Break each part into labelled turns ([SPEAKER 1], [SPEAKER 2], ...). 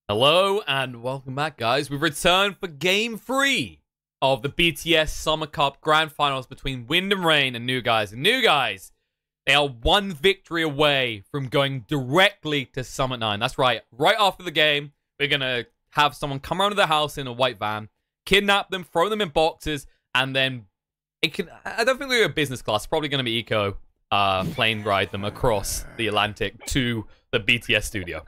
[SPEAKER 1] Hello and welcome back, guys. We've returned for Game 3 of the BTS Summer Cup Grand Finals between Wind and Rain and New Guys. And New Guys, they are one victory away from going directly to Summit 9. That's right. Right after the game, we're going to have someone come around to the house in a white van, kidnap them, throw them in boxes, and then I don't think we're a business class. It's probably going to be eco plane ride them across the Atlantic to the BTS studio.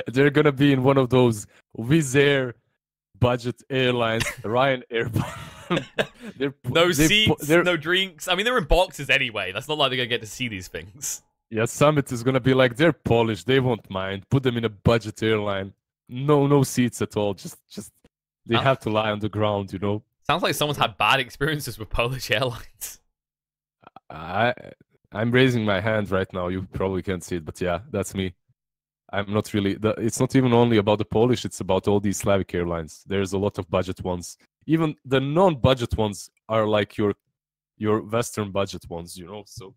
[SPEAKER 2] They're gonna be in one of those Wizz Air budget airlines, Ryanair.
[SPEAKER 1] No seats, no drinks. I mean, they're in boxes anyway. That's not like they're gonna get to see these things.
[SPEAKER 2] Yeah, Summit is gonna be like, they're Polish. They won't mind. Put them in a budget airline. No seats at all. Just they have to lie on the ground. You know.
[SPEAKER 1] Sounds like someone's had bad experiences with Polish airlines.
[SPEAKER 2] I'm raising my hand right now. You probably can't see it, but yeah, that's me. I'm not really. It's not even only about the Polish. It's about all these Slavic airlines. There's a lot of budget ones. Even the non-budget ones are like your Western budget ones. You know. So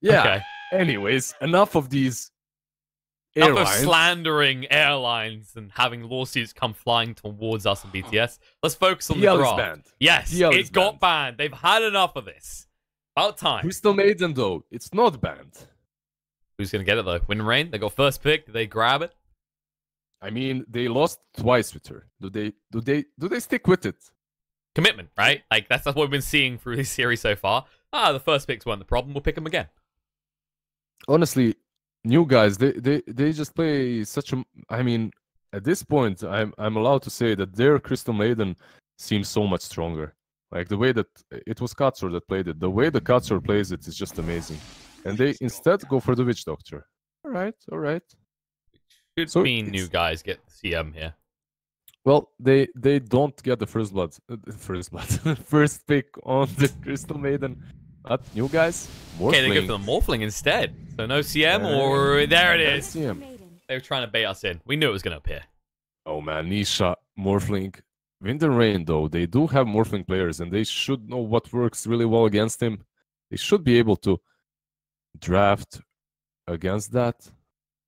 [SPEAKER 2] yeah.
[SPEAKER 1] Okay.
[SPEAKER 2] Anyways, enough of these airlines.
[SPEAKER 1] Enough of slandering airlines and having lawsuits come flying towards us in BTS. Let's focus on the draft.
[SPEAKER 2] Banned.
[SPEAKER 1] Yes, it got banned. They've had enough of this. About time.
[SPEAKER 2] Crystal Maiden, though, it's not banned.
[SPEAKER 1] Who's going to get it, though? Wind and Rain? They got first pick. Did they grab it?
[SPEAKER 2] I mean, they lost twice with her. Do they stick with it?
[SPEAKER 1] Commitment, right? Like, that's what we've been seeing through this series so far. The first picks weren't the problem. We'll pick them again.
[SPEAKER 2] Honestly, New Guys, they just play such a... I mean, at this point, I'm allowed to say that their Crystal Maiden seems so much stronger. Like, the way that... It was Katsur that played it. The way the Katsur plays it is just amazing. And they instead go for the Witch Doctor. All right.
[SPEAKER 1] Should mean New Guys get CM here.
[SPEAKER 2] Well, they don't get the first pick on the Crystal Maiden. New Guys. Morphling.
[SPEAKER 1] Okay, they go for the Morphling instead. So no CM, or there it is. CM. They were trying to bait us in. We knew it was going to appear.
[SPEAKER 2] Oh man, Nisha, Morphling, Wind and Rain though. They do have Morphling players, and they should know what works really well against him. They should be able to draft against that.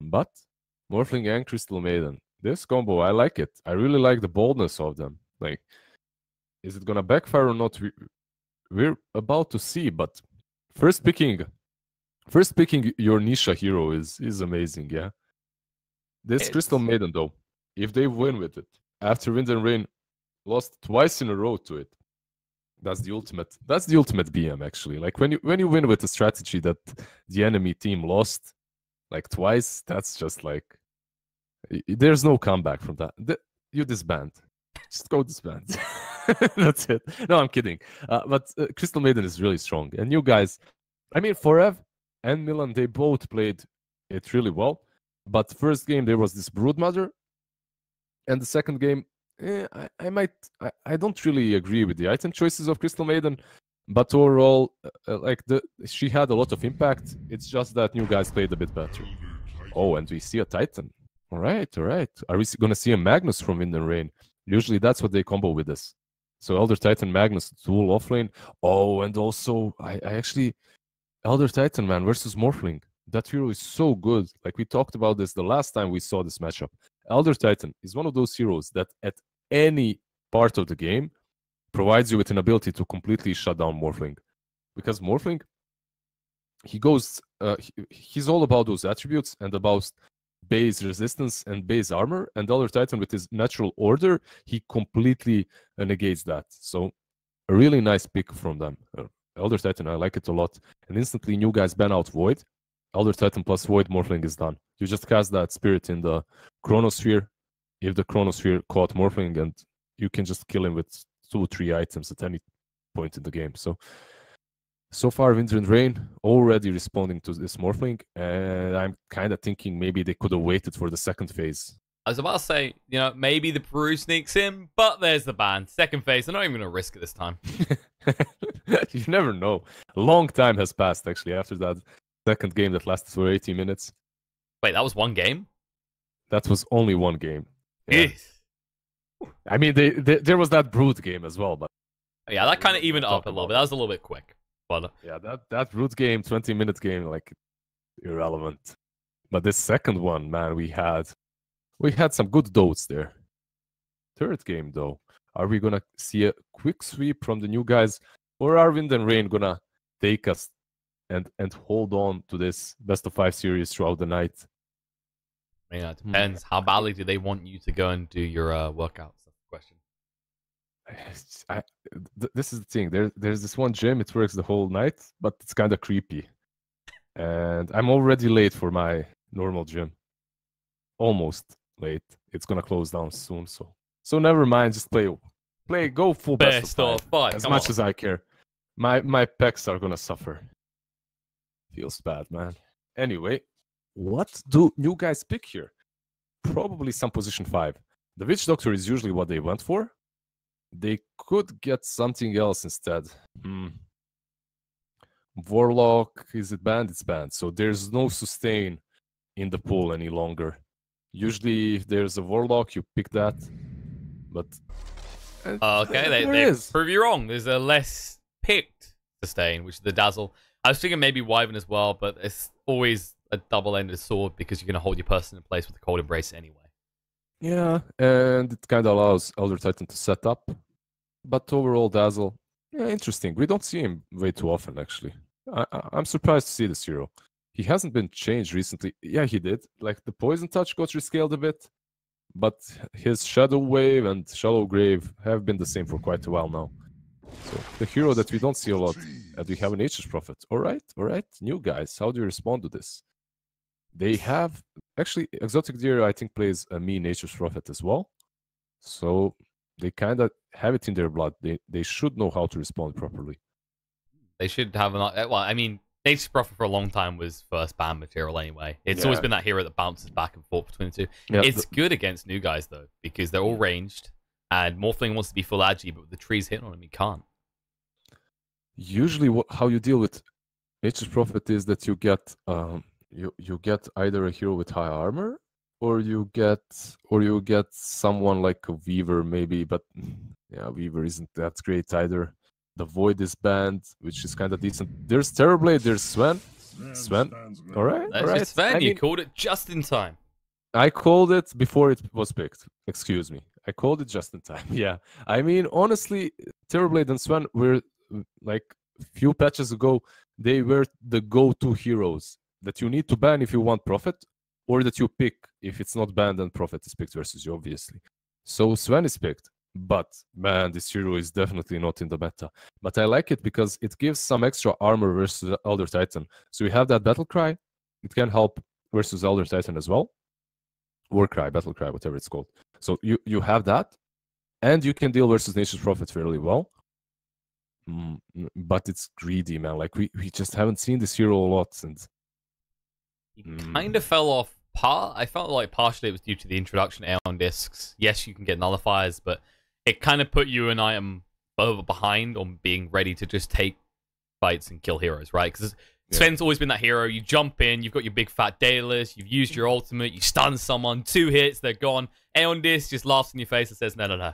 [SPEAKER 2] But Morphling and Crystal Maiden, this combo, I like it. I really like the boldness of them. Like, is it gonna backfire or not? We're about to see. But first picking your Nisha hero is amazing. Yeah, this Crystal Maiden though, if they win with it after Wind and Rain lost twice in a row to it, that's the ultimate BM actually. Like when you win with a strategy that the enemy team lost like twice, that's just like there's no comeback from that. You disband. Just go disband. That's it. No, I'm kidding. But Crystal Maiden is really strong. And you guys, I mean, Forev and Milan, they both played it really well. But first game there was this Broodmother, and the second game, I don't really agree with the item choices of Crystal Maiden, but overall, she had a lot of impact. It's just that New Guys played a bit better. Oh, and we see a Titan. All right. Are we going to see a Magnus from Wind and Rain? Usually that's what they combo with this. So Elder Titan, Magnus, dual offlane. Oh, and also, I actually... Elder Titan, man, versus Morphling. That hero is so good. Like, we talked about this the last time we saw this matchup. Elder Titan is one of those heroes that at any part of the game provides you with an ability to completely shut down Morphling. Because Morphling, he's all about those attributes and about base resistance and base armor, and Elder Titan with his natural order, he completely negates that. So a really nice pick from them. Elder Titan, I like it a lot. And instantly New Guys ban out Void. Elder Titan plus Void Morphling is done. You just cast that spirit in the Chronosphere. If the Chronosphere caught Morphling, and you can just kill him with 2-3 items at any point in the game. So far, Wind and Rain already responding to this Morphling, and I'm kind of thinking maybe they could have waited for the second phase.
[SPEAKER 1] I was about to say, maybe the Peru sneaks in, but there's the ban. Second phase, they're not even going to risk it this time.
[SPEAKER 2] You never know. A long time has passed, actually, after that second game that lasted for 80 minutes.
[SPEAKER 1] Wait, that was one game?
[SPEAKER 2] That was only one game.
[SPEAKER 1] Yeah.
[SPEAKER 2] I mean, there was that Brood game as well, but...
[SPEAKER 1] Yeah, that kind of evened up a little bit. That was a little bit quick. But
[SPEAKER 2] yeah, that Brood game, 20-minute game, like, irrelevant. But this second one, man, we had We had some good dotes there. Third game, though. Are we gonna see a quick sweep from the new guys, or are Wind and Rain gonna take us and hold on to this best of 5 series throughout the night?
[SPEAKER 1] I mean, it depends. How badly do they want you to go and do your workouts? That's the question.
[SPEAKER 2] This is the thing. There's this one gym. It works the whole night, but it's kind of creepy. And I'm already late for my normal gym. Almost late. It's gonna close down soon. So never mind. Just play. Go full best of 5 as much as I care. My pecs are gonna suffer. Feels bad, man. Anyway, what do new guys pick here? Probably some position 5. The Witch Doctor is usually what they went for. They could get something else instead. Warlock, is it banned? It's banned. So there's no sustain in the pool any longer. Usually, if there's a Warlock, you pick that. But
[SPEAKER 1] okay, they prove you wrong. There's a less picked sustain, which is the Dazzle. I was thinking maybe Wyvern as well, but it's always a double-ended sword because you're going to hold your person in place with the Cold Embrace anyway.
[SPEAKER 2] Yeah, and it kind of allows Elder Titan to set up. But overall, Dazzle, yeah, interesting. We don't see him way too often, actually. I'm surprised to see this hero. He hasn't been changed recently. Yeah, he did. Like, the Poison Touch got rescaled a bit, but his Shadow Wave and Shallow Grave have been the same for quite a while now. So, the hero that we don't see a lot, and we have a Nature's Prophet. All right. New guys, how do you respond to this? They have... Actually, Exotic Deer, I think, plays a mean Nature's Prophet as well. So, they kind of have it in their blood. They should know how to respond properly.
[SPEAKER 1] They should have an... Well, I mean, Nature's Prophet for a long time was first ban material anyway. It's always been that hero that bounces back and forth between the two. Yeah, it's good against new guys, though, because they're all ranged, and Morphling wants to be full agi, but with the trees hitting on him, he can't.
[SPEAKER 2] Usually, how you deal with Nature's Prophet is that you get you get either a hero with high armor, or you get someone like a Weaver maybe, but yeah, Weaver isn't that great either. The Void is banned, which is kind of decent. There's Terrorblade, there's Sven. All right.
[SPEAKER 1] Sven, you called it just in time.
[SPEAKER 2] I called it before it was picked. Excuse me. I called it just in time. Yeah. I mean, honestly, Terrorblade and Sven were, like, a few patches ago, they were the go-to heroes that you need to ban if you want Prophet, or that you pick if it's not banned and Prophet is picked versus you, obviously. So Sven is picked. But, man, this hero is definitely not in the meta. But I like it because it gives some extra armor versus Elder Titan. So you have that Battle Cry. It can help versus Elder Titan as well. War Cry, Battle Cry, whatever it's called. So you have that. And you can deal versus Nature's Prophet fairly well. But it's greedy, man. Like, we just haven't seen this hero a lot. And
[SPEAKER 1] he kind of fell off. I felt like partially it was due to the introduction of Aeon Discs. Yes, you can get nullifiers, but it kind of put you an item over behind on being ready to just take fights and kill heroes, right? Because Sven's always been that hero. You jump in, you've got your big fat Daedalus, you've used your ultimate, you stun someone, 2 hits, they're gone. Aeon Disc just laughs in your face and says, no.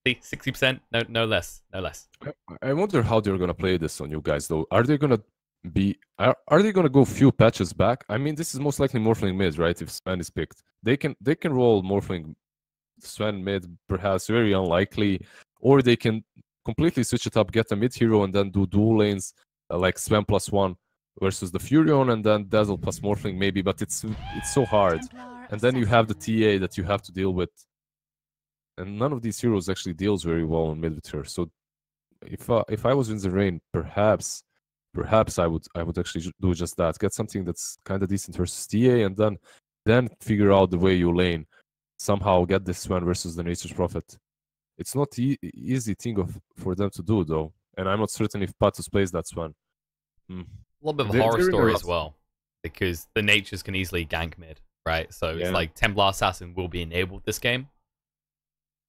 [SPEAKER 1] See, 60%, no less.
[SPEAKER 2] I wonder how they're going to play this on you guys, though. Are they going to go few patches back? I mean, this is most likely Morphling mid, right? If Sven is picked, they can roll Morphling Sven mid, perhaps very unlikely, or they can completely switch it up, get a mid hero, and then do dual lanes like Sven +1 versus the Furion, and then Dazzle plus Morphling maybe. But it's so hard, and then you have the TA that you have to deal with, and none of these heroes actually deals very well on mid with her. So if I was in the rain, perhaps I would actually do just that. Get something that's kind of decent versus TA, and then figure out the way you lane. Somehow get this Sven versus the Nature's Prophet. It's not easy thing for them to do, though. And I'm not certain if Patus plays that Sven.
[SPEAKER 1] A little bit of a horror story as well. Because the Natures can easily gank mid, right? So it's like Templar Assassin will be enabled this game.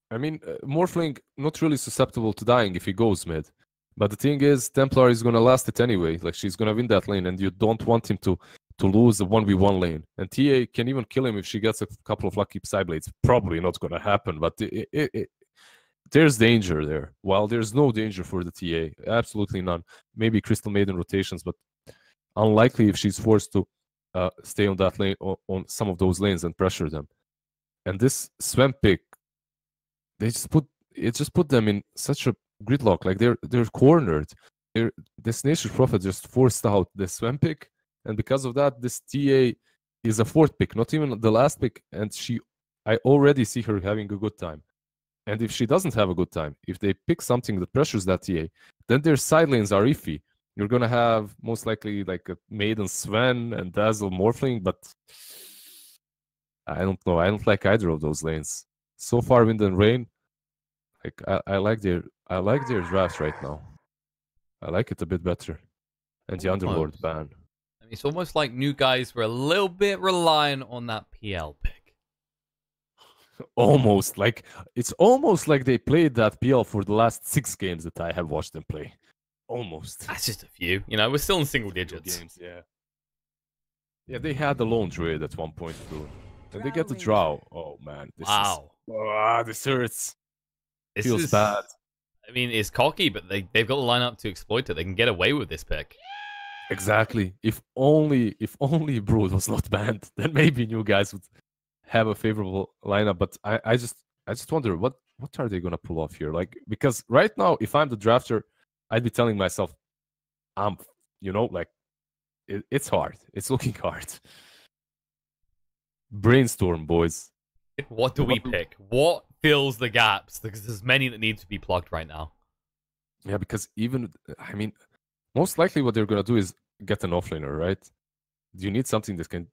[SPEAKER 2] I mean, Morphling not really susceptible to dying if he goes mid. But the thing is, Templar is going to last it anyway. Like, she's going to win that lane, and you don't want him to lose a 1v1 lane. And TA can even kill him if she gets a couple of lucky Psyblades. Probably not going to happen, but there's danger there. While there's no danger for the TA. Absolutely none. Maybe Crystal Maiden rotations, but unlikely if she's forced to stay on that lane, on some of those lanes and pressure them. And this Sven pick, just put them in such a gridlock. Like they're cornered. This Nature's Prophet just forced out the Sven pick, and because of that, this TA is a fourth pick, not even the last pick. And I already see her having a good time. And if she doesn't have a good time, if they pick something that pressures that TA, then their side lanes are iffy. You're gonna have most likely like a Maiden Sven and Dazzle Morphling, but I don't know. I don't like either of those lanes. So far, Wind and Rain, like I like their drafts right now. I like it a bit better. And the Underlord ban.
[SPEAKER 1] I mean, it's almost like new guys were a little bit reliant on that PL pick.
[SPEAKER 2] Almost like it's almost like they played that PL for the last 6 games that I have watched them play. Almost.
[SPEAKER 1] That's just a few. You know, we're still in single digits.
[SPEAKER 2] Games, yeah. Yeah, they had the lone druid at one point too. And they get the draw. Oh man, this hurts. Feels bad.
[SPEAKER 1] I mean, it's cocky, but they've got the lineup to exploit it. They can get away with this pick.
[SPEAKER 2] Exactly. If only Brood was not banned, then maybe new guys would have a favorable lineup. But I just wonder what are they gonna pull off here? Like, because right now, if I'm the drafter, I'd be telling myself, it's hard. It's looking hard. Brainstorm, boys.
[SPEAKER 1] What do we pick? What fills the gaps? Because there's many that need to be plugged right now.
[SPEAKER 2] Yeah, because most likely what they're gonna do is get an offlaner, right? You need something that can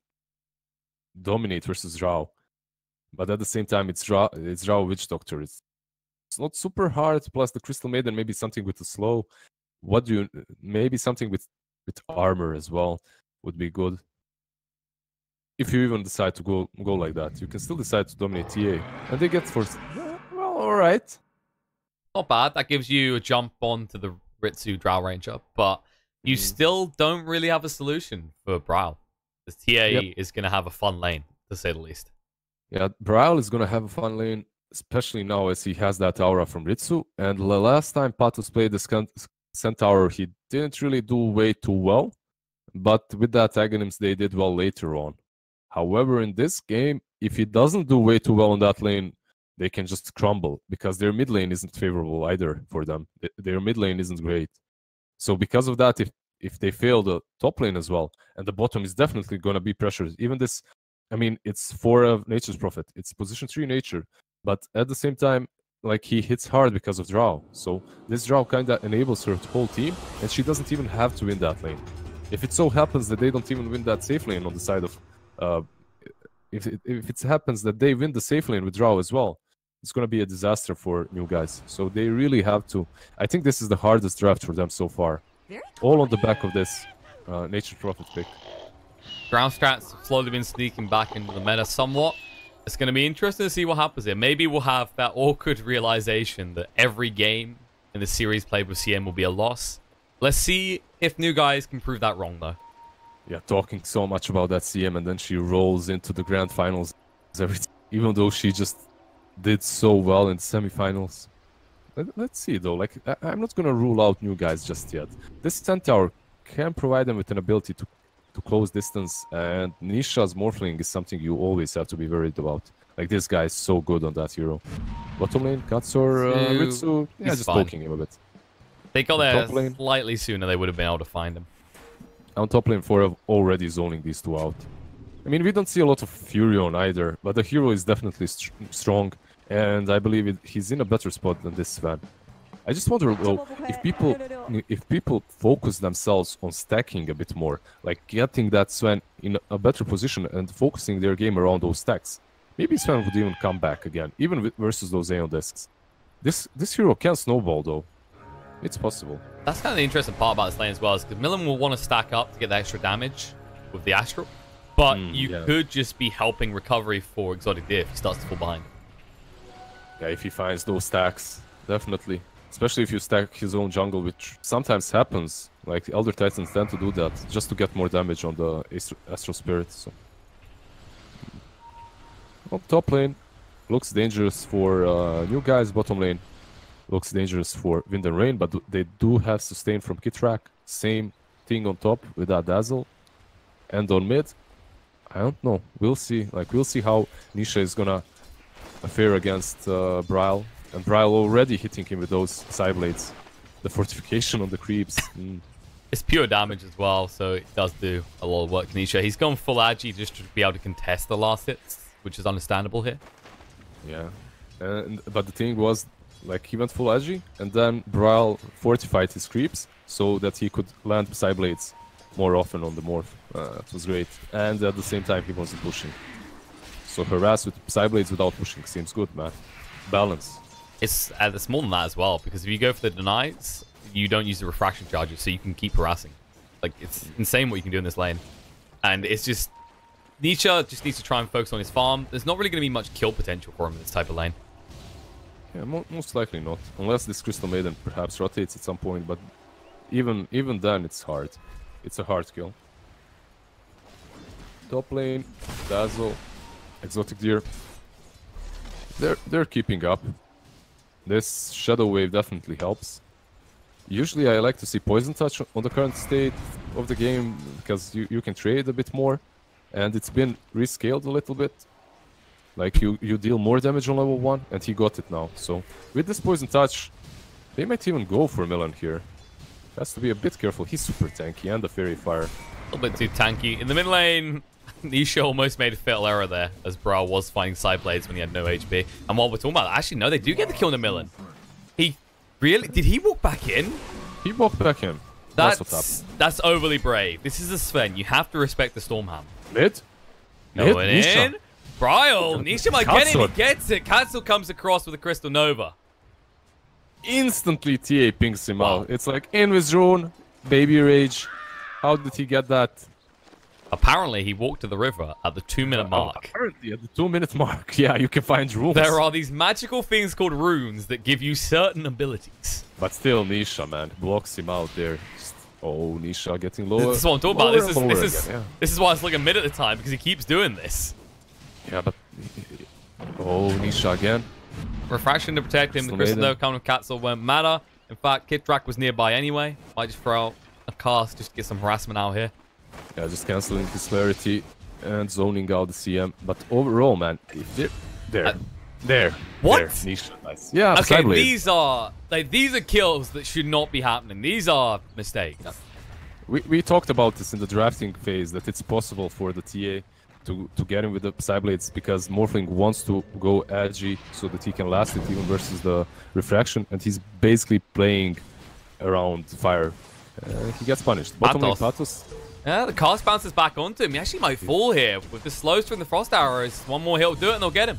[SPEAKER 2] dominate versus Drow, but at the same time, it's Drow Witch Doctor. It's not super hard. Plus the Crystal Maiden, maybe something with the slow. Maybe something with armor as well would be good. If you even decide to go like that, you can still decide to dominate TA, and they get first. Well, all right.
[SPEAKER 1] Not bad. That gives you a jump onto the Ritsu Drow Ranger, but you still don't really have a solution for Brow. The TA is going to have a fun lane, to say the least.
[SPEAKER 2] Yeah, Brow is going to have a fun lane, especially now as he has that aura from Ritsu. And the last time Patos played the Centaur, he didn't really do way too well, but with that Aghanims, they did well later on. However, in this game, if he doesn't do way too well on that lane, they can just crumble because their mid lane isn't favorable either for them. Their mid lane isn't great. So because of that, if they fail the top lane as well, and the bottom is definitely going to be pressured. Even this, it's for Nature's Prophet. It's position 3 nature, but at the same time, like he hits hard because of Drow. So this Drow kind of enables her whole team, and she doesn't even have to win that lane. If it so happens that they don't even win that safe lane on the side of if it happens that they win the safe lane with Drow as well, it's going to be a disaster for new guys. So they really have to. I think this is the hardest draft for them so far. All on the back of this Nature's Prophet pick.
[SPEAKER 1] Drow strats have slowly been sneaking back into the meta somewhat. It's going to be interesting to see what happens here. Maybe we'll have that awkward realization that every game in the series played with CM will be a loss. Let's see if new guys can prove that wrong, though.
[SPEAKER 2] Yeah, talking so much about that CM, and then she rolls into the grand finals even though she just did so well in the semifinals. Let's see, though. Like, I'm not going to rule out new guys just yet. This Centaur can provide them with an ability to close distance, and Nisha's Morphling is something you always have to be worried about. Like, this guy is so good on that hero. Bottom lane, Katsur, Ritsu, just poking him a bit.
[SPEAKER 1] They got there slightly sooner, they would have been able to find him.
[SPEAKER 2] On top lane 4 already zoning these two out. We don't see a lot of Furion either, but the hero is definitely strong, and I believe he's in a better spot than this Sven. I just wonder though, if people focus themselves on stacking a bit more, like getting that Sven in a better position and focusing their game around those stacks, maybe Sven would even come back again, even versus those Aeon discs. This hero can snowball though. It's possible. That's
[SPEAKER 1] kind of the interesting part about this lane as well, is because Milim will want to stack up to get the extra damage with the Astral, but you could just be helping recovery for Exotic Deer if he starts to fall behind.
[SPEAKER 2] Yeah, if he finds those stacks, definitely. Especially if you stack his own jungle, which sometimes happens. Like, Elder Titans tend to do that, just to get more damage on the Astral Spirit. So, on top lane, looks dangerous for new guys. Bottom lane looks dangerous for Wind and Rain, but they do have sustain from Kitrak. Same thing on top with that Dazzle. And on mid, I don't know. We'll see. Like, we'll see how Nisha is gonna affair against Bryle. And Bryle already hitting him with those side blades. The fortification on the creeps.
[SPEAKER 1] It's pure damage as well, so it does do a lot of work. Nisha, he's gone full agi just to be able to contest the last hits, which is understandable here.
[SPEAKER 2] Yeah, but the thing was, like, he went full agi, and then Bryle fortified his creeps so that he could land side blades more often on the morph. It was great, and at the same time he wasn't pushing. So harass with side blades without pushing seems good, man. Balance.
[SPEAKER 1] It's more than that as well, because if you go for the denies, you don't use the refraction charges, so you can keep harassing. Like, it's insane what you can do in this lane. And it's just... Nisha just needs to try and focus on his farm. There's not really going to be much kill potential for him in this type of lane.
[SPEAKER 2] Yeah, most likely not. Unless this Crystal Maiden perhaps rotates at some point, but even then it's hard. It's a hard kill. Top lane, Dazzle, Exotic Deer. They're keeping up. This Shadow Wave definitely helps. Usually I like to see Poison Touch on the current state of the game, because you can trade a bit more. And it's been rescaled a little bit. Like, you deal more damage on level 1, and he got it now. So, with this Poison Touch, they might even go for Milan here. Has to be a bit careful. He's super tanky, and the Fairy Fire.
[SPEAKER 1] A little bit too tanky. In the mid lane, Nisha almost made a fatal error there, as Bryle was finding side blades when he had no HP. And what we're talking about, actually, no, they do get the kill on the Milan. He really... Did he walk back in?
[SPEAKER 2] He walked back in. That's what's up.
[SPEAKER 1] That's overly brave. This is a Sven. You have to respect the Stormham.
[SPEAKER 2] Mid?
[SPEAKER 1] Going in. Bryle. Nisha might get him. He gets it. Cancel comes across with a Crystal Nova.
[SPEAKER 2] Instantly TA pings him out. It's like, in with Rune, Baby Rage. How did he get that?
[SPEAKER 1] Apparently, he walked to the river at the 2-minute mark.
[SPEAKER 2] Apparently, at the 2-minute mark. Yeah, you can find runes.
[SPEAKER 1] There are these magical things called runes that give you certain abilities.
[SPEAKER 2] But still, Nisha, man, blocks him out there. Oh, Nisha getting lower.
[SPEAKER 1] This is what I'm talking about. This is why I was looking mid at the time, because he keeps doing this.
[SPEAKER 2] Yeah, but... Oh, Nisha again.
[SPEAKER 1] Refraction to protect him. The Crystal Nova coming with Catzel won't matter. In fact, Kitrak was nearby anyway. Might just throw out a cast just to get some harassment out here.
[SPEAKER 2] Yeah, just cancelling his clarity and zoning out the CM. But overall, man, there.
[SPEAKER 1] What?
[SPEAKER 2] There, Nisha, nice. Yeah,
[SPEAKER 1] okay, these are kills that should not be happening. These are mistakes.
[SPEAKER 2] We talked about this in the drafting phase, that it's possible for the TA to get him with the Psyblades, because Morphling wants to go edgy so that he can last it even versus the refraction, and he's basically playing around fire. He gets punished. Bottom lane Patos.
[SPEAKER 1] Yeah, the cast bounces back onto him. He actually might fall here. With the slows from the Frost Arrows, one more hit will do it and they'll get him.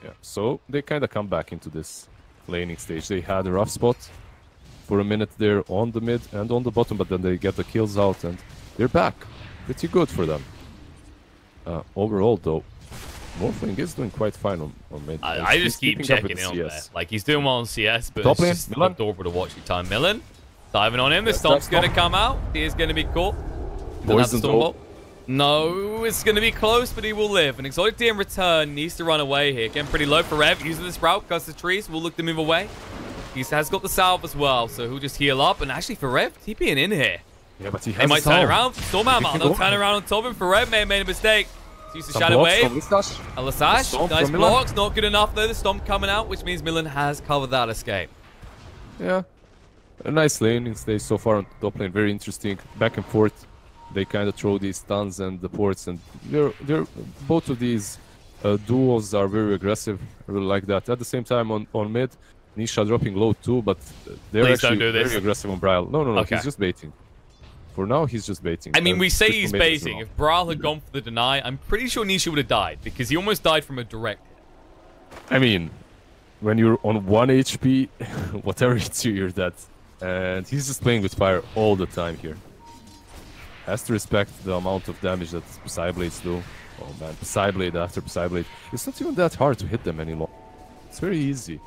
[SPEAKER 2] Yeah, so they kind of come back into this laning stage. They had a rough spot for a minute there on the mid and on the bottom, but then they get the kills out and they're back. Pretty good for them. Overall, though, Morphling is doing quite fine on mid.
[SPEAKER 1] I just keep checking in on there. Like, he's doing well on CS, but
[SPEAKER 2] top
[SPEAKER 1] it's just adorable to watch each time. Milan, diving on him. The Stomp's going to come out. He is going to be caught. No, it's going to be close, but he will live. An Exotic Deer in return needs to run away here. Getting pretty low for Rev. Using this route, because the trees will look to move away. He has got the salve as well, so he'll just heal up. And actually, for Rev, TPing in here.
[SPEAKER 2] Yeah, but he
[SPEAKER 1] might turn around. Stormhammer, they'll turn around on top of him. Farev may have made a mistake. Use the Shadow Wave. A Lasash. Nice blocks. Not good enough, though. The Stomp coming out, which means Milan has covered that escape.
[SPEAKER 2] Yeah. A nice laning stage so far on top lane. Very interesting. Back and forth. They kind of throw these stuns and the ports. And they're both of these duos are very aggressive. I really like that. At the same time, on mid, Nisha dropping low too, but they're actually very aggressive on Bryle. No. Okay. He's just baiting. For now, he's just baiting.
[SPEAKER 1] I mean, we say he's baiting. If Bryle had gone for the deny, I'm pretty sure Nisha would have died, because he almost died from a direct hit.
[SPEAKER 2] I mean, when you're on 1 HP, whatever hits you, you're dead. And he's just playing with fire all the time here. Has to respect the amount of damage that Psyblades do. Oh man, Psyblade after Psyblade. It's not even that hard to hit them anymore. It's very easy.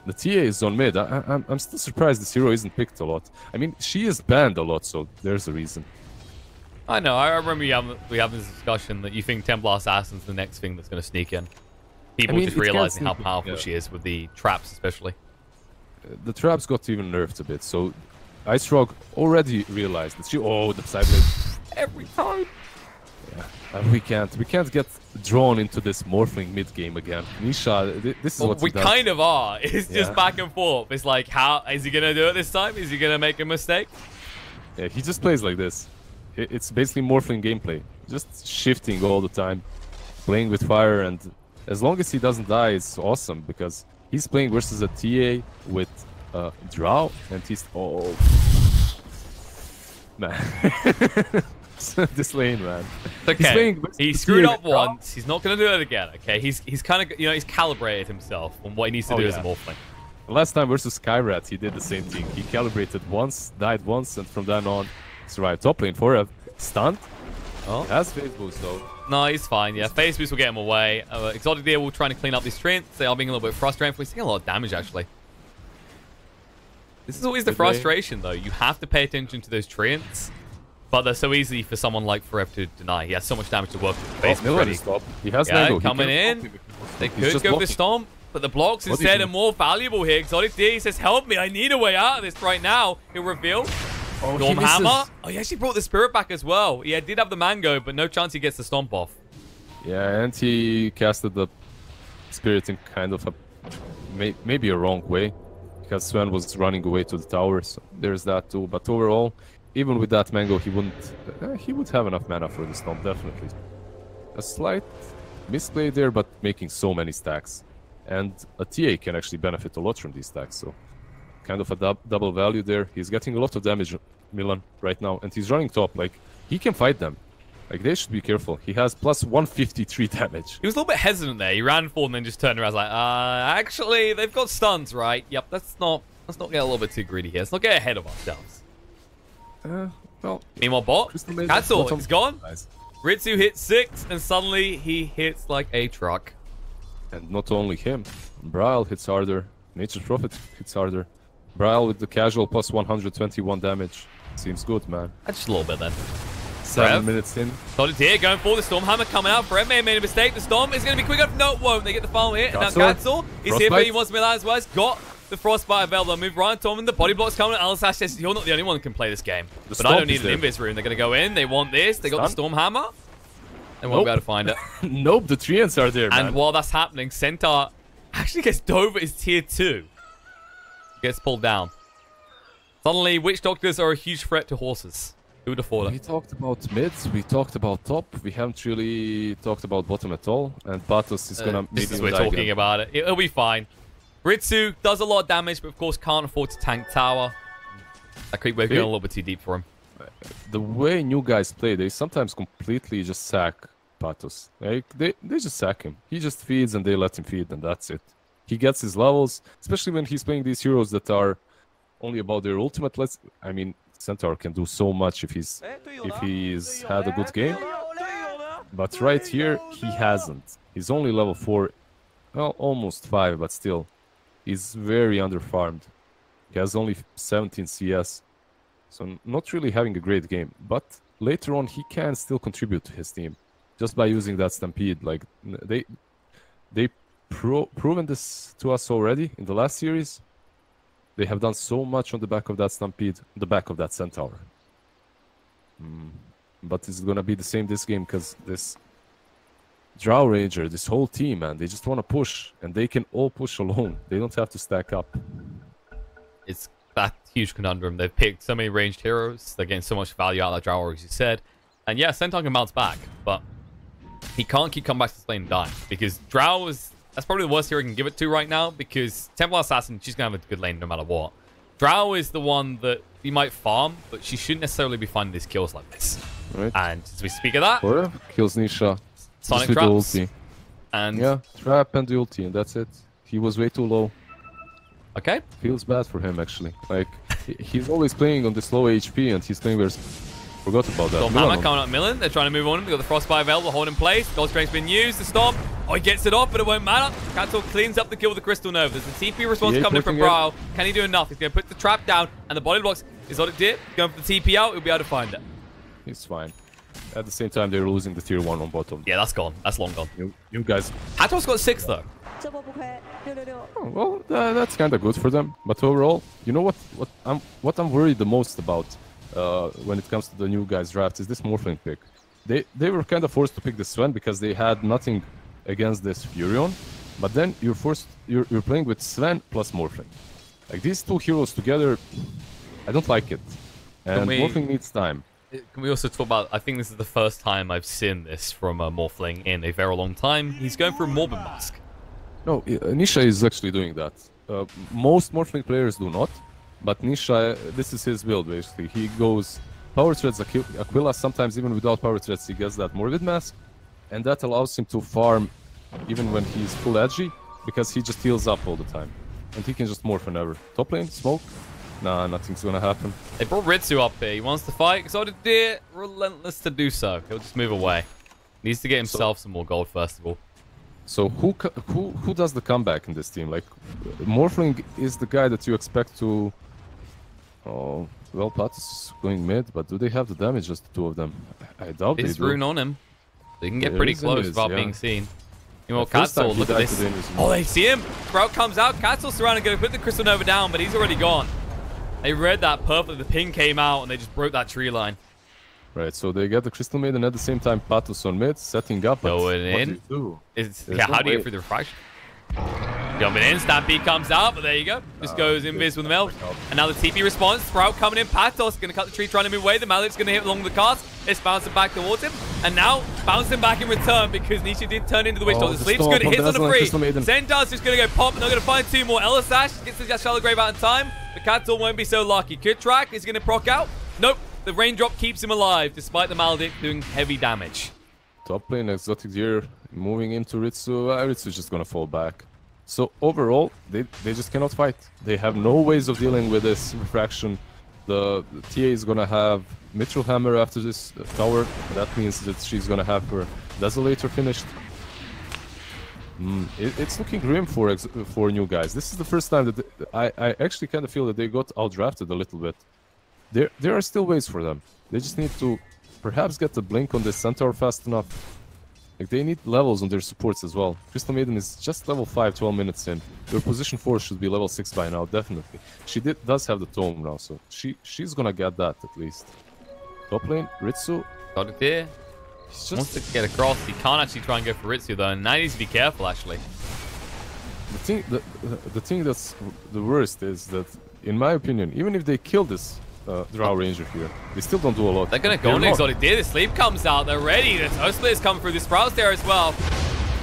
[SPEAKER 2] The TA is on mid. I'm still surprised this hero isn't picked a lot. I mean, she is banned a lot, so there's a reason.
[SPEAKER 1] I know. I remember we have this discussion that you think Templar Assassin's the next thing that's going to sneak in. People just realizing how powerful she is with the traps, especially.
[SPEAKER 2] The traps got even nerfed a bit, so Ice Rock already realized that she... Oh, the Psyblade.
[SPEAKER 1] Every time.
[SPEAKER 2] We can't get drawn into this Morphling mid game again. Nisha, this is what
[SPEAKER 1] we kind of are. It's just back and forth. It's like, how is he gonna do it this time? Is he gonna make a mistake?
[SPEAKER 2] Yeah, he just plays like this. It's basically Morphling gameplay, just shifting all the time, playing with fire, and as long as he doesn't die, it's awesome because he's playing versus a TA with Drow, and he's man. This lane, man.
[SPEAKER 1] Okay, he screwed up once. He's not gonna do it again. Okay, he's kind of he's calibrated himself on what he needs to do as a Morphling.
[SPEAKER 2] Last time versus Skyrat, he did the same thing. He calibrated once, died once, and from then on, survived top lane for a stunt. Oh, he has phase boost though.
[SPEAKER 1] No, he's fine. Yeah, phase boost will get him away. Exotic Deer will try to clean up these treants. They are being a little bit frustrating. We're seeing a lot of damage actually. This is always the frustration though. You have to pay attention to those treants. But they're so easy for someone like Forever to deny. He has so much damage to work with.
[SPEAKER 2] He has Mango.
[SPEAKER 1] Coming in. They could go for Stomp, but the blocks instead are more valuable here. Exotic D says, help me, I need a way out of this right now. He'll reveal. Storm Hammer. Oh, he actually brought the Spirit back as well. He did have the Mango, but no chance he gets the Stomp off.
[SPEAKER 2] Yeah, and he casted the Spirit in kind of a maybe a wrong way. Because Sven was running away to the tower, so there's that too. But overall, even with that Mango, he would have enough mana for the Stomp, definitely. A slight misplay there, but making so many stacks. And a TA can actually benefit a lot from these stacks, so kind of a double value there. He's getting a lot of damage, Milan, right now, and he's running top. Like, he can fight them. Like, they should be careful. He has plus 153 damage.
[SPEAKER 1] He was a little bit hestant there. He ran forward and then just turned around. Was like, actually, they've got stuns, right? Yep, let's not get a little bit too greedy here. Let's not get ahead of ourselves.
[SPEAKER 2] Well,
[SPEAKER 1] meanwhile, bot. That's all. He's gone. Nice. Ritsu hits 6, and suddenly he hits like a truck.
[SPEAKER 2] And not only him. Braille hits harder. Nature's Prophet hits harder. Braille with the casual plus 121 damage. Seems good, man.
[SPEAKER 1] That's just a little bit then.
[SPEAKER 2] 7 minutes in.
[SPEAKER 1] Solid here going for the Storm Hammer coming out. Fred may have made a mistake. The Storm is going to be quick enough. No, it won't. They get the final hit. And now Gatsel is here, but he wants Milan as well. He's got the Frostbite available. Move Ryan Tormund. The body block's coming. Alisash says, you're not the only one who can play this game. But I don't need an Invis rune. They're going to go in. They want this. They got the Storm Hammer. They won't be able to find it.
[SPEAKER 2] Nope, the treants are there, man.
[SPEAKER 1] And while that's happening, Centaur actually gets Dover as tier 2. Gets pulled down. Suddenly, Witch Doctors are a huge threat to horses. Who would have thought it?
[SPEAKER 2] We talked about mids, we talked about top, we haven't really talked about bottom at all, and Patos is gonna maybe
[SPEAKER 1] we're talking about it. It'll be fine. Ritsu does a lot of damage, but of course can't afford to tank tower. That creep wave going a little bit too deep for him.
[SPEAKER 2] The way new guys play, they sometimes completely just sack Patos. Like, they just sack him. He just feeds and they let him feed, and that's it. He gets his levels, especially when he's playing these heroes that are only about their ultimate. I mean, Centaur can do so much if he's had a good game, but right here he hasn't. He's only level 4, well, almost 5, but still, he's very underfarmed. He has only 17 CS, so not really having a great game. But later on, he can still contribute to his team just by using that Stampede. Like they proven this to us already in the last series. They have done so much on the back of that Stampede, on the back of that Centaur. But it's gonna be the same this game, because this Drow Ranger, this whole team, man, they just want to push, and they can all push alone. They don't have to stack up.
[SPEAKER 1] It's that huge conundrum. They've picked so many ranged heroes. They're getting so much value out of that Drow, as you said. And yeah, Centaur can bounce back, but he can't keep coming back to this lane and dying, because Drow is... That's probably the worst hero I can give it to right now, because Templar Assassin, she's going to have a good lane no matter what. Drow is the one that you might farm, but she shouldn't necessarily be finding these kills like this.
[SPEAKER 2] Right.
[SPEAKER 1] And as we speak of that...
[SPEAKER 2] Kills Nisha.
[SPEAKER 1] Sonic traps.
[SPEAKER 2] The ulti.
[SPEAKER 1] And...
[SPEAKER 2] Yeah, trap and the ulti, and that's it. He was way too low.
[SPEAKER 1] Okay.
[SPEAKER 2] Feels bad for him, actually. Like, he's always playing on this low HP, and he's playing where... Forgot about that.
[SPEAKER 1] Storm Hammer coming up Milan. They're trying to move on him. They've got the Frostbite available, hold in place. Gold Strength's been used. The Storm. Oh, he gets it off, but it won't matter. Cancel cleans up the kill with the Crystal Nova. There's a TP response coming in from Brawl. Can he do enough? He's going to put the trap down, and the body blocks. Exotic Dip going for the TP out. He'll be able to find it.
[SPEAKER 2] He's fine. At the same time, they're losing the tier 1 on bottom.
[SPEAKER 1] Yeah, that's gone. That's long gone.
[SPEAKER 2] You guys...
[SPEAKER 1] Hator's got 6, though.
[SPEAKER 2] Oh, well, that's kind of good for them. But overall, you know what I'm worried the most about when it comes to the new guys draft is this Morphling pick. they were kind of forced to pick the Sven because they had nothing against this Furion. But then you're playing with Sven plus Morphling. Like these two heroes together, I don't like it. And Morphling needs time.
[SPEAKER 1] Can we also talk about, I think this is the first time I've seen this from Morphling in a very long time. He's going for Morbid Mask.
[SPEAKER 2] No, Nisha is actually doing that. Most Morphling players do not. But Nisha, this is his build basically. He goes Power Threads Aquila, sometimes even without Power Threads he gets that Morbid Mask. And that allows him to farm even when he's full edgy, because he just heals up all the time. And he can just morph whenever. Top lane, smoke. Nah, nothing's gonna happen.
[SPEAKER 1] They brought Ritsu up here. He wants to fight. Exotic Deer, relentless to do so. He'll just move away. Needs to get himself some more gold first of all.
[SPEAKER 2] So who does the comeback in this team? Like, Morphling is the guy that you expect to... Oh, well, Patus is going mid, but do they have the damage, just the two of them? I doubt they do.
[SPEAKER 1] There's rune on him. They can get pretty close without being seen. You know, Katzel, look at this. Oh, they see him. Sprout comes out. Katzel's surrounded, going to put the Crystal Nova down, but he's already gone. They read that perfectly. The ping came out, and they just broke that tree line.
[SPEAKER 2] Right, so they get the Crystal Maiden at the same time. Patus on mid, setting up.
[SPEAKER 1] Going in. How do you get through the refraction? Jumping in, Stampede comes out, but there you go. Just goes invis with the melt. And now the TP response. Sprout coming in. Patos going to cut the tree, trying to move away. The Malik's going to hit along the cast. It's bouncing back towards him. And now bouncing back in return because Nisha did turn into the Witch Doctor. Sleep's good. Hits on the free. Zendar's just going to go pop. And they're going to find two more. Elisash gets the Shallow Grave out in time. But Katzal won't be so lucky. Kid Track is going to proc out. Nope. The raindrop keeps him alive despite the Maledict doing heavy damage.
[SPEAKER 2] Top lane, Exotic Deer moving into Ritsu. Ritsu's just going to fall back. So overall, they just cannot fight. They have no ways of dealing with this refraction. The TA is gonna have Mithril Hammer after this tower. That means that she's gonna have her Desolator finished. It's looking grim for new guys. This is the first time that I actually kind of feel that they got outdrafted a little bit. There are still ways for them. They just need to perhaps get the blink on this Centaur fast enough. Like, they need levels on their supports as well. Crystal Maiden is just level 5, 12 minutes in. Their position 4 should be level 6 by now, definitely. She does have the tome now, so she's gonna get that at least. Top lane, Ritsu.
[SPEAKER 1] Got it there. He wants to get across. He can't actually try and go for Ritsu though, and now he needs to be careful actually.
[SPEAKER 2] The thing that's the worst is that, in my opinion, even if they kill this Drow Ranger here, they still don't do a lot.
[SPEAKER 1] They're gonna go on Exotic Deer. The sleep comes out. They're ready. The Toe Splitter's coming through. The Sprout's there as well.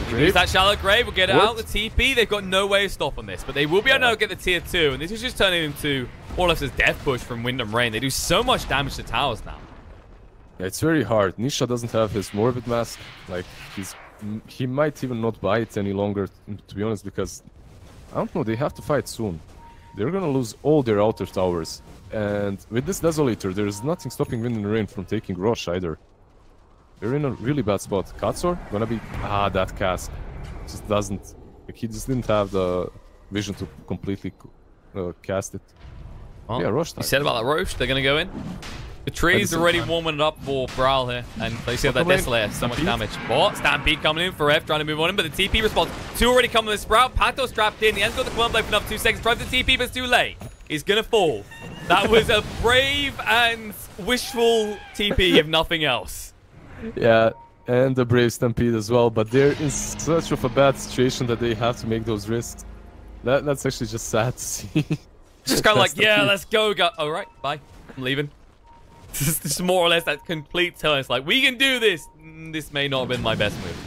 [SPEAKER 1] Use that Shallow Grave. We'll get it out. The TP. They've got no way of stopping this, but they will be able to get the tier 2. And this is just turning into more or less a death push from Wind and Rain. They do so much damage to towers now.
[SPEAKER 2] Yeah, it's very hard. Nisha doesn't have his Morbid Mask. Like, he might even not buy it any longer, to be honest, because I don't know. They have to fight soon. They're gonna lose all their outer towers. And with this Desolator, there's nothing stopping Wind and Rain from taking Rosh either. They're in a really bad spot. Katsor gonna be... that cask. Just doesn't... Like, he just didn't have the vision to completely cast it.
[SPEAKER 1] Well,
[SPEAKER 2] yeah, Rosh time.
[SPEAKER 1] You said about that Rosh, they're gonna go in. The tree's already warming it up for Brawl here, and they see that Desolator, so much damage. But Stampede coming in for F, trying to move on him, but the TP response. 2 already coming with the Sprout. Patos trapped in. He hasn't got the Clone Blade for another 2 seconds. Tries the TP, but it's too late. He's gonna fall. That was a brave and wishful TP, if nothing else.
[SPEAKER 2] Yeah, and a brave Stampede as well, but they're in such of a bad situation that they have to make those risks. That's actually just sad to see.
[SPEAKER 1] Just kind of like, yeah, let's go. Alright, bye. I'm leaving. This is more or less that complete turn. It's like, we can do this. This may not have been my best move.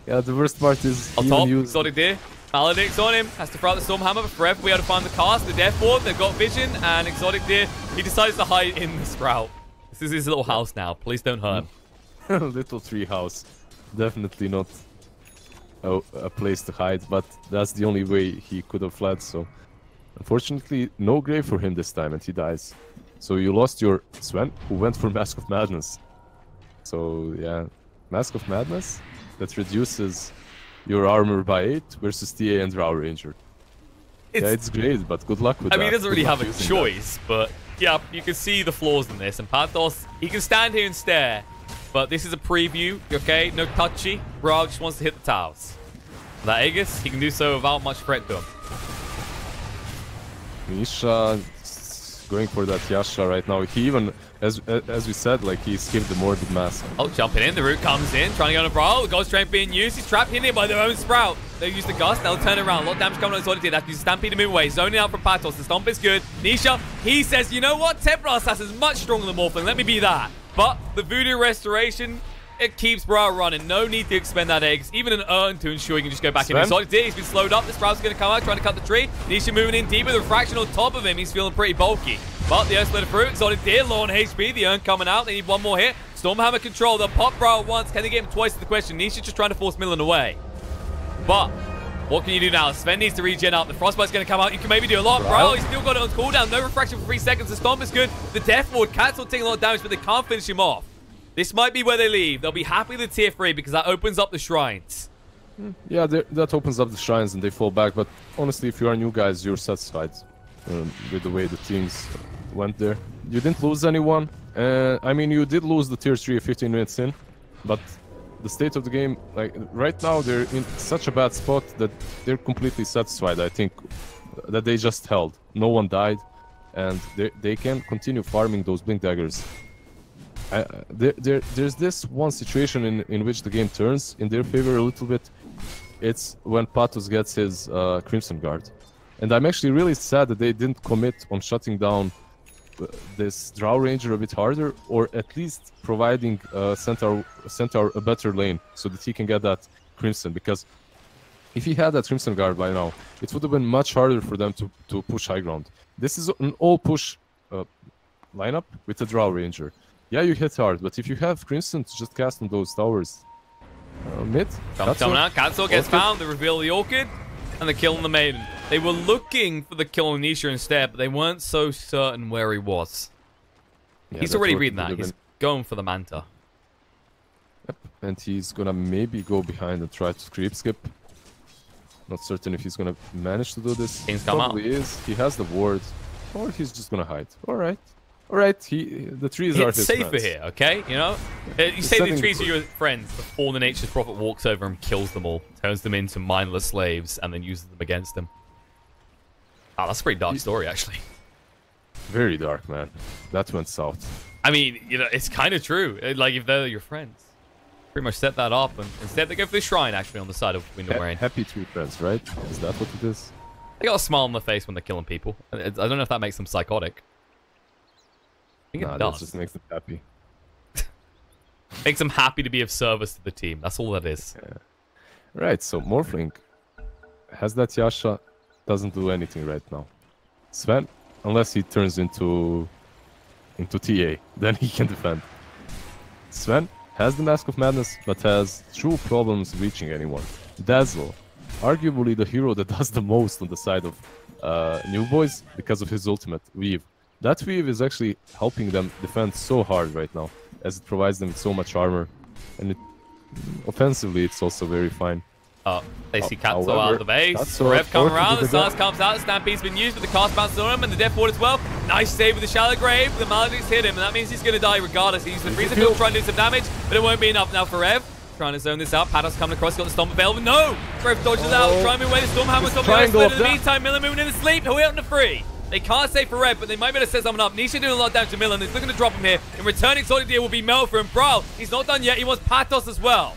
[SPEAKER 2] Yeah, the worst part is...
[SPEAKER 1] On top, Exotic Deer. Maledict's on him. Has to throw out the Stormhammer, but forever we have to find the cast, the Death Ward. They've got vision, and Exotic Deer, he decides to hide in the Sprout. This is his little house now. Please don't hurt him.
[SPEAKER 2] Little tree house. Definitely not a place to hide, but that's the only way he could have fled, so... Unfortunately, no grave for him this time, and he dies. So you lost your Sven, who went for Mask of Madness. So, yeah. Mask of Madness? That reduces your armor by 8 versus TA and Drow Ranger. It's great, but good luck with that.
[SPEAKER 1] I mean, he doesn't really have a choice, but yeah, you can see the flaws in this. And Panthos, he can stand here and stare, but this is a preview, okay? No touchy. Bro just wants to hit the towers. That Aegis, he can do so without much threat to him.
[SPEAKER 2] Nisha going for that Yasha right now. He even, as we said, like he skipped the morbid mask.
[SPEAKER 1] Oh, jumping in. The root comes in, trying to go on a brawl. The Ghost Strength being used. He's trapped in here by their own Sprout. They use the Gust. They'll turn around. A lot of damage coming on Solitaire. That's use Stampede to move away. Zoning out from Patos. The Stomp is good. Nisha, he says, you know what? Templar Assassin is much stronger than Morphling. Let me be that. But the Voodoo Restoration, it keeps Brow running. No need to expend that eggs. Even an urn to ensure you can just go back in. Solitaire, he's been slowed up. The Sprout's going to come out, trying to cut the tree. Nisha moving in deep with a refraction on top of him. He's feeling pretty bulky. But the Earth Splitter through. Solitaire, low on HP. The urn coming out. They need one more hit. Stormhammer control. They'll pop Brow once. Can they get him twice is the question. Nisha just trying to force Millen away. But what can you do now? Sven needs to regen up. The Frostbite's going to come out. You can maybe do a lot. Brow, he's still got it on cooldown. No refraction for 3 seconds. The Stomp is good. The Death Ward, Cancel taking a lot of damage, but they can't finish him off. This might be where they leave. They'll be happy with tier 3 because that opens up the shrines.
[SPEAKER 2] Yeah, that opens up the shrines and they fall back. But honestly, if you are new guys, you're satisfied with the way the teams went there. You didn't lose anyone. I mean, you did lose the tier 3 15 minutes in, but the state of the game, like right now, they're in such a bad spot that they're completely satisfied. I think that they just held. No one died, and they can continue farming those blink daggers. There's this one situation in which the game turns in their favor a little bit. It's when Patos gets his Crimson Guard, and I'm actually really sad that they didn't commit on shutting down this Drow Ranger a bit harder, or at least providing Centaur a better lane so that he can get that Crimson. Because if he had that Crimson Guard by now, it would have been much harder for them to push high ground. This is an all-push lineup with a Drow Ranger. Yeah, you hit hard, but if you have Crimson to just cast on those towers, mid,
[SPEAKER 1] coming out. Cancel gets found. They reveal the Orchid, and they're killing the Maiden. They were looking for the kill on Nisha instead, but they weren't so certain where he was. Yeah, he's already reading that. He's going for the Manta.
[SPEAKER 2] Yep, and he's gonna maybe go behind and try to creep skip. Not certain if he's gonna manage to do this.
[SPEAKER 1] Things come out.
[SPEAKER 2] Probably is. He has the ward, or he's just gonna hide. All right. All right, the trees are his
[SPEAKER 1] safer
[SPEAKER 2] friends.
[SPEAKER 1] here, okay? You know, you say the trees are your friends before the Nature's Prophet walks over and kills them all, turns them into mindless slaves, and then uses them against them. Oh, that's a pretty dark story, actually.
[SPEAKER 2] Very dark, man. That went south.
[SPEAKER 1] I mean, you know, it's kind of true. Like, if they're your friends, pretty much set that up, and instead they go for the shrine, actually, on the side of Windham Rain.
[SPEAKER 2] Happy tree friends, right? Is that what it is?
[SPEAKER 1] They got a smile on their face when they're killing people. I don't know if that makes them psychotic. I think it does.
[SPEAKER 2] That just makes them happy.
[SPEAKER 1] Makes them happy to be of service to the team. That's all that is.
[SPEAKER 2] Yeah. Right, so Morphling has that Yasha, doesn't do anything right now. Sven, unless he turns into TA, then he can defend. Sven has the Mask of Madness, but has true problems reaching anyone. Dazzle, arguably the hero that does the most on the side of New Boys because of his ultimate, Weave. That Weave is actually helping them defend so hard right now, as it provides them with so much armor. And offensively, it's also very fine.
[SPEAKER 1] They see Katsu out of the base. Rev come around, the Stance comes out, Stampede's been used, but the cast bounces on him, and the Death Ward as well. Nice save with the Shallow Grave. The Maledict's hit him, and that means he's going to die regardless. He used the Freezer Field trying to do some damage, but it won't be enough now for Rev. Trying to zone this out. Patos coming across, got the Stomp available. No! Rev dodges out, trying to move away. The Stormhammer's got the Earth Splitter. In the meantime, Miller moving in to sleep. He'll hit on the free. They can't save for Rev, but they might be able to set someone up. Nisha doing a lot of damage to Millen. He's looking to drop him here. In returning, Solitaire will be Melfa and Brawl. He's not done yet. He wants Patos as well.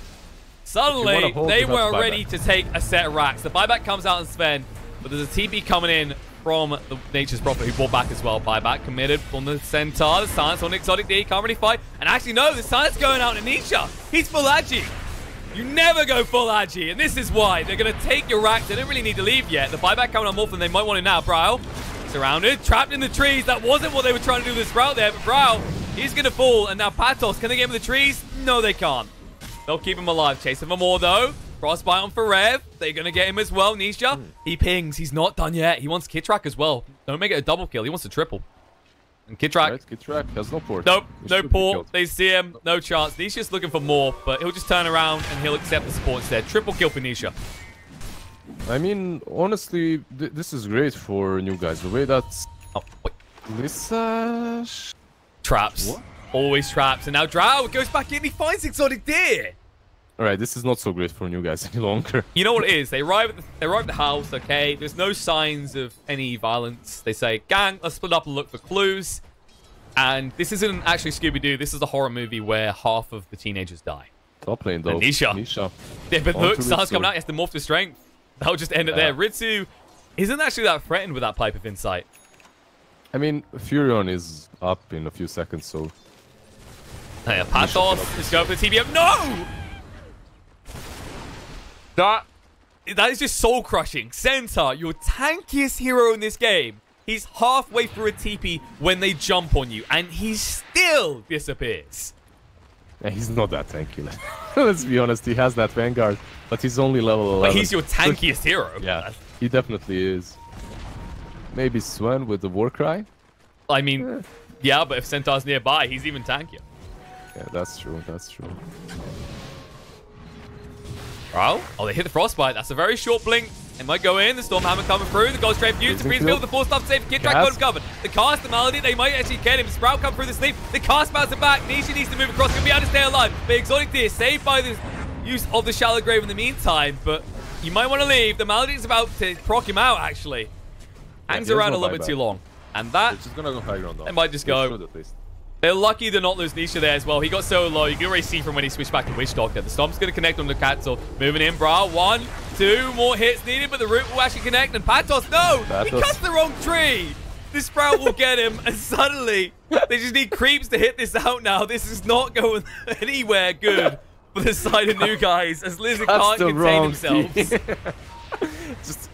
[SPEAKER 1] Suddenly, they were ready to take a set of racks. The buyback comes out on Sven, but there's a TP coming in from the Nature's Prophet who bought back as well. Buyback committed from the Centaur. The Silence on Exotic D. Can't really fight. And actually, no, the Silence going out to Nisha. He's full Agi. You never go full Agi, and this is why. They're going to take your racks. They don't really need to leave yet. The buyback coming on Morphin. They might want it now. Brow. Surrounded, trapped in the trees. That wasn't what they were trying to do with this route there, but Brow, he's going to fall. And now Patos, can they get him in the trees? No, they can't. They'll keep him alive. Chasing for more, though. Frostbite on for Rev. They're going to get him as well. Nisha, he pings. He's not done yet. He wants Kitrak as well. Don't make it a double kill. He wants a triple. And Kitrak.
[SPEAKER 2] Right, Kitrak has no port.
[SPEAKER 1] Nope, no port. They see him. No chance. Nisha's looking for more, but he'll just turn around and he'll accept the support instead. Triple kill for Nisha.
[SPEAKER 2] I mean, honestly, this is great for new guys. The way that's...
[SPEAKER 1] Oh, wait.
[SPEAKER 2] Lisa...
[SPEAKER 1] Traps. What? Always traps. And now Drow goes back in. He finds Exotic Deer.
[SPEAKER 2] All right, this is not so great for new guys any longer.
[SPEAKER 1] You know what it is? They arrive at the house, okay? There's no signs of any violence. They say, gang, let's split up and look for clues. And this isn't actually Scooby-Doo. This is a horror movie where half of the teenagers die.
[SPEAKER 2] Top lane, though.
[SPEAKER 1] Nisha. Yeah, but look, Star's coming out. He has to morph to strength. That'll just end it there. Ritsu isn't actually that threatened with that Pipe of Insight.
[SPEAKER 2] I mean, Furion is up in a few seconds, so...
[SPEAKER 1] Oh, yeah, Pathos is going for the TBM. No! That is just soul-crushing. Centaur, your tankiest hero in this game. He's halfway through a TP when they jump on you, and he still disappears.
[SPEAKER 2] Yeah, he's not that tanky. Let's be honest, he has that Vanguard, but he's only level 11.
[SPEAKER 1] But he's your tankiest hero.
[SPEAKER 2] Yeah, he definitely is. Maybe Sven with the Warcry?
[SPEAKER 1] I mean, yeah, but if Centaur's nearby, he's even tankier.
[SPEAKER 2] Yeah, that's true, that's true.
[SPEAKER 1] Oh, they hit the Frostbite. That's a very short blink. They might go in. The Stormhammer coming through. The Ghost Straight Fuse. The Freeze Field. The 4-star save. Kid Track got him covered. The cast, the Malady. They might actually get him. Sprout come through the sleep. The cast bouncing back. Nisha needs to move across. Gonna be able to stay alive. But Exotic Deer saved by the use of the Shallow Grave in the meantime. But you might want to leave. The Malady is about to proc him out, actually. Hangs around a little bit too long. And that...
[SPEAKER 2] It's just gonna go high ground, though.
[SPEAKER 1] They might just go... They're lucky to not lose Nisha there as well. He got so low. You can already see from when he switched back to Witch Doctor. The Stomp's going to connect on the Cancel. Moving in, Bra. 1, 2 more hits needed, but the root will actually connect. And Patos, no! He cuts the wrong tree! This Sprout will get him, and suddenly they just need creeps to hit this out now. This is not going anywhere good for the side of new guys, as Lizard can't contain themselves.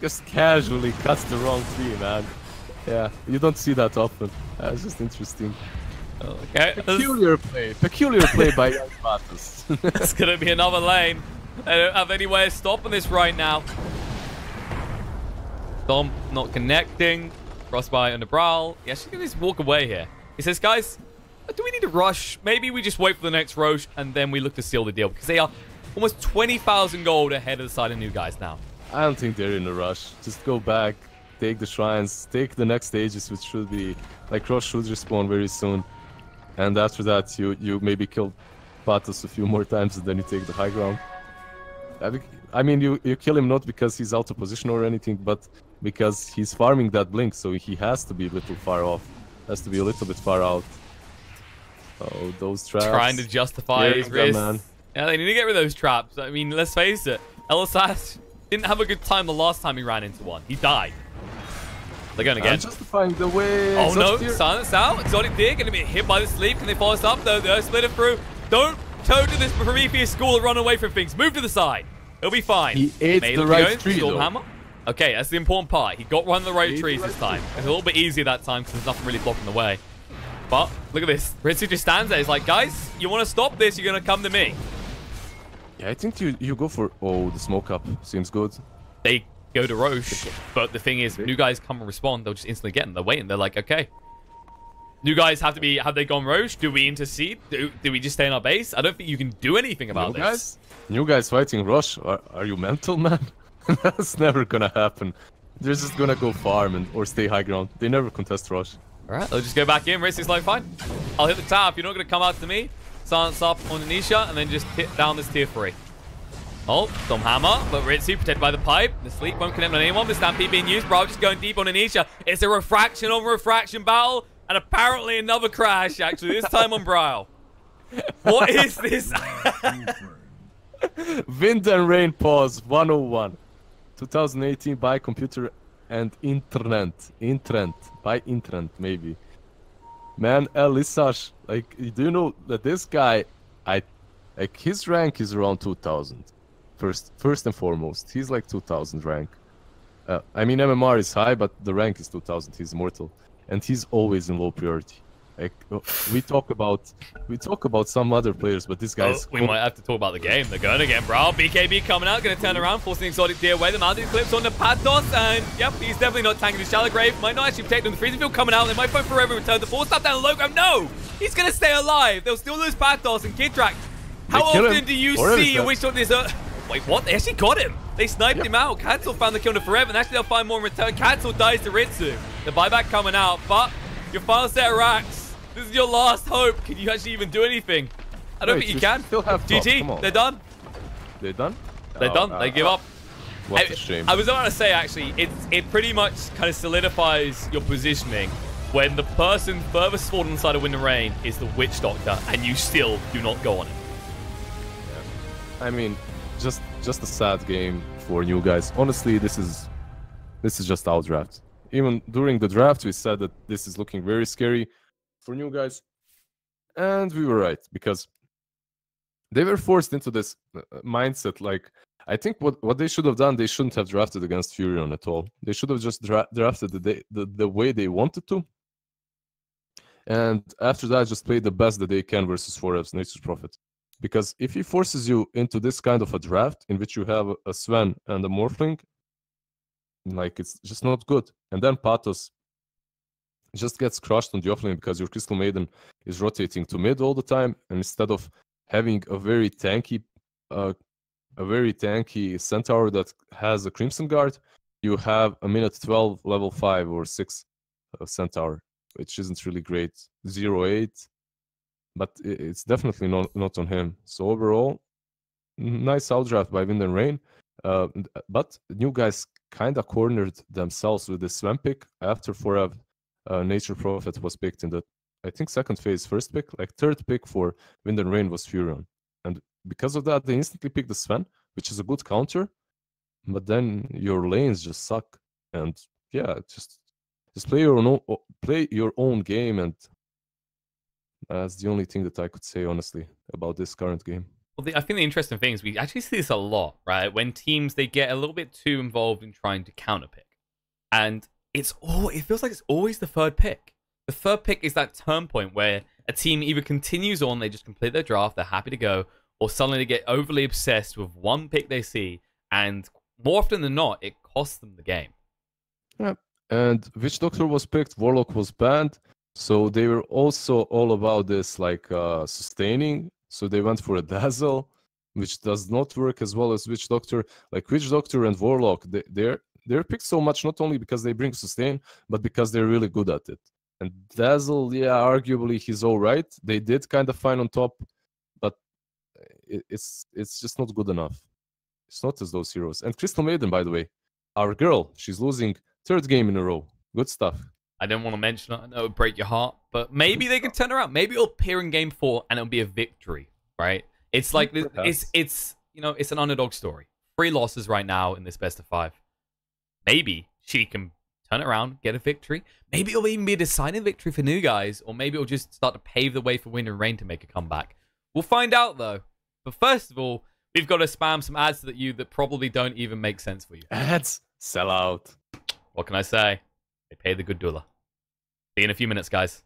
[SPEAKER 2] just casually cuts the wrong tree, man. Yeah, you don't see that often. It's just interesting.
[SPEAKER 1] Okay.
[SPEAKER 2] Peculiar play by Young Patos.
[SPEAKER 1] It's going to be another lane. They don't have any way of stopping this right now. Dom not connecting. Frostbite on the Brawl. Yeah, she's going to just walk away here. He says, guys, do we need to rush? Maybe we just wait for the next Roche and then we look to seal the deal. Because they are almost 20,000 gold ahead of the side of new guys now.
[SPEAKER 2] I don't think they're in a rush. Just go back, take the shrines, take the next stages, which should be... Like, Roche should respawn very soon. And after that, you maybe kill Patos a few more times and then you take the high ground. I mean, you kill him not because he's out of position or anything, but because he's farming that blink, so he has to be a little far off. Has to be a little bit far out. Oh, those traps.
[SPEAKER 1] Trying to justify his risk. Yeah, they need to get rid of those traps. I mean, let's face it. Elisas didn't have a good time the last time he ran into one. He died. They're going again.
[SPEAKER 2] Justifying the way.
[SPEAKER 1] Oh no, silence out. Exotic Deer going to be hit by the sleep. Can they follow us up though? They'll split it through. Don't toad to this Prometheus school and run away from things. Move to the side. It'll be fine.
[SPEAKER 2] He ate the right tree though.
[SPEAKER 1] Stormhammer. Okay, that's the important part. He got one of the right trees this time. It's a little bit easier that time because there's nothing really blocking the way. But look at this. Ritsu just stands there. He's like, guys, you want to stop this? You're going to come to me.
[SPEAKER 2] Yeah, I think you go for... Oh, the smoke up. Seems good.
[SPEAKER 1] They go to Roche, but the thing is, new guys come and respond, they'll just instantly get them. They're waiting. They're like, okay. New guys have to be... Have they gone Roche? Do we intercede? Do we just stay in our base? I don't think you can do anything about this.
[SPEAKER 2] New guys fighting Roche? Are you mental, man? That's never gonna happen. They're just gonna go farm or stay high ground. They never contest Roche.
[SPEAKER 1] Alright, they'll just go back in. Racing's like, fine. I'll hit the top. You're not gonna come out to me. Silence up on Anisha, and then just hit down this tier 3. Oh, Stormhammer, but Ritsu protected by the pipe. The sleep won't connect on anyone. The Stampede being used. Bro, just going deep on Anisha. It's a refraction on refraction battle, and apparently another crash, actually. This time on Brow. What is this?
[SPEAKER 2] Wind and Rain Pause 101. 2018 by computer and internet. By internet, maybe. Man, Elisas, like, do you know that this guy, like, his rank is around 2000. First and foremost, he's like 2000 rank. I mean, MMR is high, but the rank is 2000. He's immortal, and he's always in low priority. Like, we talk about some other players, but this guy's...
[SPEAKER 1] we might have to talk about the game. They're going again, bro. BKB coming out, going to turn around, forcing Exotic Deer away. The Mountain clips on the Patos, and yep, he's definitely not tanking the Shallow Grave. Might not actually protect him. The Freezing Field coming out. They might fight forever return. The 4-stop down low ground. No! He's going to stay alive. They'll still lose Patos and Kid Track. How often do you see a Witch Doctor this... Wait, what? They actually got him. They sniped him out. Cancel found the kill to forever, and actually they'll find more in return. Cancel dies to Ritsu. The buyback coming out, but your final set of racks. This is your last hope. Can you actually even do anything? I don't think you can.
[SPEAKER 2] Still have
[SPEAKER 1] GG. They're done.
[SPEAKER 2] They done?
[SPEAKER 1] They're done. They give up.
[SPEAKER 2] What a shame.
[SPEAKER 1] I was about to say, actually, it pretty much kind of solidifies your positioning when the person furthest forward on the side of Wind and Rain is the Witch Doctor, and you still do not go on it.
[SPEAKER 2] Yeah. I mean, just a sad game for new guys. Honestly, this is just our draft. Even during the draft, we said that this is looking very scary for new guys, and we were right, because they were forced into this mindset. Like, I think what they should have done, they shouldn't have drafted against Furion at all. They should have just drafted the way they wanted to, and after that, just play the best that they can versus 4F's Nature's Prophet. Because if he forces you into this kind of a draft in which you have a Sven and a Morphling, like, it's just not good. And then Pathos just gets crushed on the offlane because your Crystal Maiden is rotating to mid all the time, and instead of having a very tanky Centaur that has a Crimson Guard, you have a minute 12 level 5 or 6 Centaur, which isn't really great. 0-8, but it's definitely not on him. So overall, nice outdraft by Wind and Rain. But new guys kind of cornered themselves with the Sven pick after 4F Nature Prophet was picked in the, I think, second phase, first pick. Like, third pick for Wind and Rain was Furion. And because of that, they instantly picked the Sven, which is a good counter. But then your lanes just suck. And yeah, just play your own game, and that's the only thing that I could say, honestly, about this current game.
[SPEAKER 1] Well, I think the interesting thing is we actually see this a lot, right? When teams, they get a little bit too involved in trying to counterpick. And it feels like it's always the third pick. The third pick is that turn point where a team either continues on, they just complete their draft, they're happy to go, or suddenly they get overly obsessed with one pick they see, and more often than not, it costs them the game.
[SPEAKER 2] Yeah, and Witch Doctor was picked, Warlock was banned, so they were also all about this, like, sustaining. So they went for a Dazzle, which does not work as well as Witch Doctor. Like, Witch Doctor and Warlock, they're picked so much not only because they bring sustain, but because they're really good at it. And Dazzle, yeah, arguably he's all right. They did kind of fine on top, but it's just not good enough. It's not as those heroes. And Crystal Maiden, by the way, our girl, she's losing third game in a row. Good stuff.
[SPEAKER 1] I didn't want to mention it. I know it would break your heart, but maybe they can turn around. Maybe it'll appear in game 4 and it'll be a victory, right? It's like it's it's an underdog story. 3 losses right now in this best of 5. Maybe she can turn it around, get a victory. Maybe it'll even be a deciding victory for new guys, or maybe it'll just start to pave the way for Wind and Rain to make a comeback. We'll find out, though. But first of all, we've got to spam some ads that probably don't even make sense for you.
[SPEAKER 2] Ads? Sell out.
[SPEAKER 1] What can I say? They pay the good dollar. See you in a few minutes, guys.